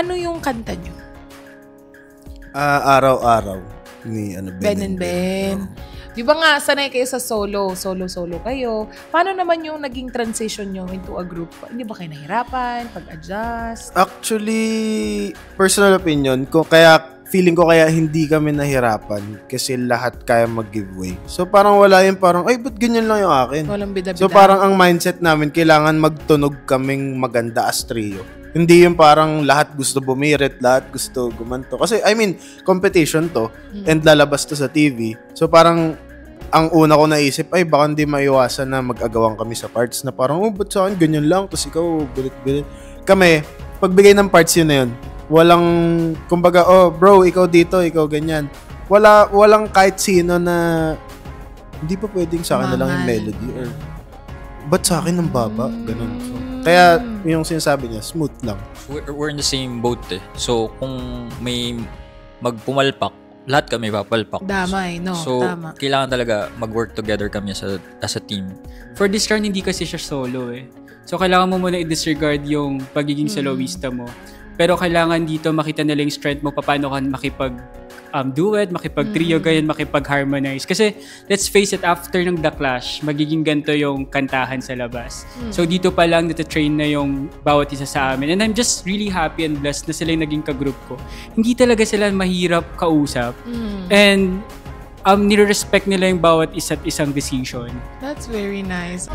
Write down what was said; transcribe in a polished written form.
Ano yung kanta nyo? Araw-araw ni Ben and Ben. Di ba nga, sanay kayo sa solo kayo. Paano naman yung naging transition nyo into a group? Hindi ba kayo nahirapan, pag-adjust? Actually, personal opinion, kaya feeling ko kaya hindi kami nahirapan kasi lahat kaya mag-giveaway. So parang wala yung parang, ay, ba't ganyan lang yung akin? Walang bida-bida. So parang ang mindset namin, kailangan magtunog kaming maganda as trio. Hindi yung parang lahat gusto bumirit, lahat gusto gumanto. Kasi, I mean, competition to and lalabas to sa TV. So, parang ang una ko naisip, ay, baka hindi maiwasan na mag-agawang kami sa parts na parang, oh, ba't sa akin ganyan lang? Tapos ikaw, bilit-bilit. Kami, pagbigay ng parts yun na yun. Walang, kumbaga, oh, bro, ikaw dito, ikaw ganyan. Walang kahit sino na hindi pa pwedeng sa akin na lang yung melody or ba't sa akin ang baba? Ganun. So, kaya yung sinasabi niya, smooth lang. We're in the same boat eh. So, kung may magpumalpak, lahat kami papalpak. Damay, no? So, tama. Kailangan talaga mag-work together kami as a team. For this round, hindi kasi siya solo eh. So, kailangan mo muna i-disregard yung pagiging soloista mo. Pero kailangan dito makita nila yung strength mo, paano ka makipag duet, makipag-trio, ganyan, makipag-harmonize. Kasi, let's face it, after ng The Clash, magiging ganito yung kantahan sa labas. So, dito pa lang natatrain na yung bawat isa sa amin. And I'm just really happy and blessed na sila yung naging ka-group ko. Hindi talaga sila mahirap kausap. And, nire-respect nila yung bawat isa't isang decision. That's very nice.